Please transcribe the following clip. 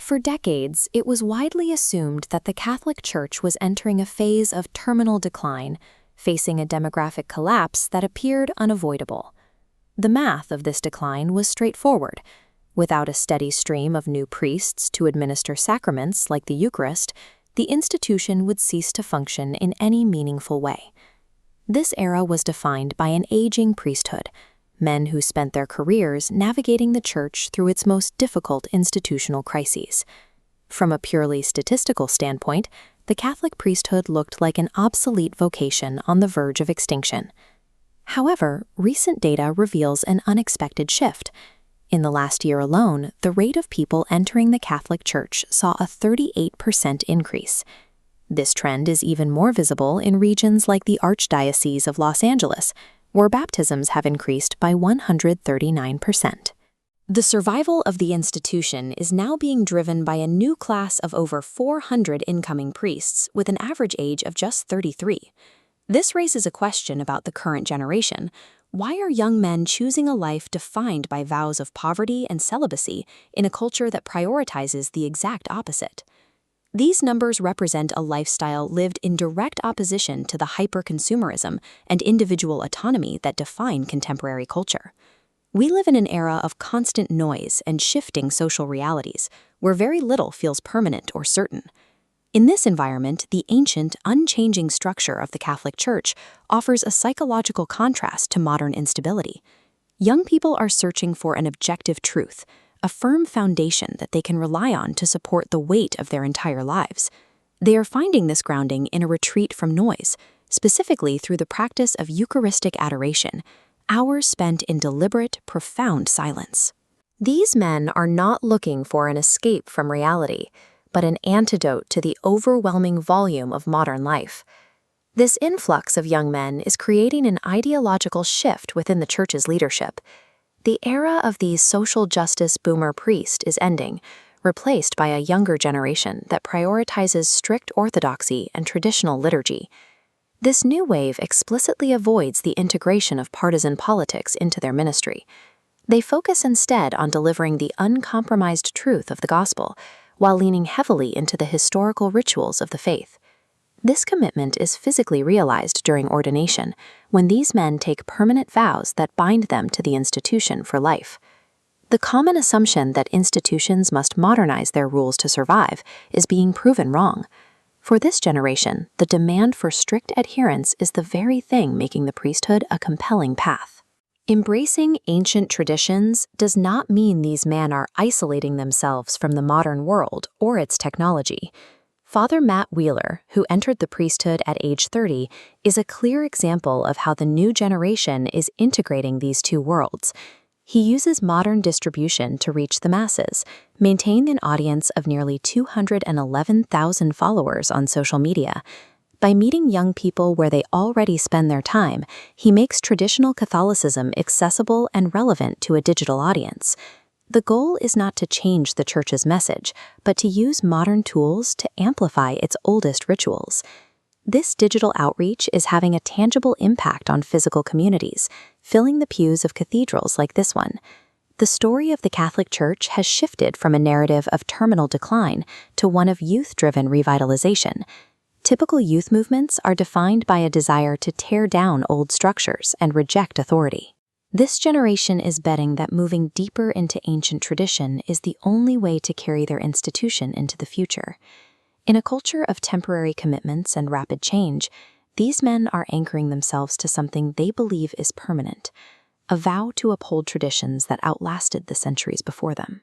For decades, it was widely assumed that the Catholic Church was entering a phase of terminal decline, facing a demographic collapse that appeared unavoidable. The math of this decline was straightforward. Without a steady stream of new priests to administer sacraments like the Eucharist, the institution would cease to function in any meaningful way. This era was defined by an aging priesthood, men who spent their careers navigating the Church through its most difficult institutional crises. From a purely statistical standpoint, the Catholic priesthood looked like an obsolete vocation on the verge of extinction. However, recent data reveals an unexpected shift. In the last year alone, the rate of people entering the Catholic Church saw a 38% increase. This trend is even more visible in regions like the Archdiocese of Los Angeles, where baptisms have increased by 139%. The survival of the institution is now being driven by a new class of over 400 incoming priests with an average age of just 33. This raises a question about the current generation. Why are young men choosing a life defined by vows of poverty and celibacy in a culture that prioritizes the exact opposite? These numbers represent a lifestyle lived in direct opposition to the hyper-consumerism and individual autonomy that define contemporary culture. We live in an era of constant noise and shifting social realities, where very little feels permanent or certain. In this environment, the ancient, unchanging structure of the Catholic Church offers a psychological contrast to modern instability. Young people are searching for an objective truth, a firm foundation that they can rely on to support the weight of their entire lives. They are finding this grounding in a retreat from noise, specifically through the practice of Eucharistic adoration, hours spent in deliberate, profound silence. These men are not looking for an escape from reality, but an antidote to the overwhelming volume of modern life. This influx of young men is creating an ideological shift within the Church's leadership. The era of the social justice boomer priest is ending, replaced by a younger generation that prioritizes strict orthodoxy and traditional liturgy. This new wave explicitly avoids the integration of partisan politics into their ministry. They focus instead on delivering the uncompromised truth of the gospel, while leaning heavily into the historical rituals of the faith. This commitment is physically realized during ordination, when these men take permanent vows that bind them to the institution for life. The common assumption that institutions must modernize their rules to survive is being proven wrong. For this generation, the demand for strict adherence is the very thing making the priesthood a compelling path. Embracing ancient traditions does not mean these men are isolating themselves from the modern world or its technology. Father Matt Wheeler, who entered the priesthood at age 30, is a clear example of how the new generation is integrating these two worlds. He uses modern distribution to reach the masses, maintain an audience of nearly 211,000 followers on social media. By meeting young people where they already spend their time, he makes traditional Catholicism accessible and relevant to a digital audience. The goal is not to change the Church's message, but to use modern tools to amplify its oldest rituals. This digital outreach is having a tangible impact on physical communities, filling the pews of cathedrals like this one. The story of the Catholic Church has shifted from a narrative of terminal decline to one of youth-driven revitalization. Typical youth movements are defined by a desire to tear down old structures and reject authority. This generation is betting that moving deeper into ancient tradition is the only way to carry their institution into the future. In a culture of temporary commitments and rapid change, these men are anchoring themselves to something they believe is permanent, a vow to uphold traditions that outlasted the centuries before them.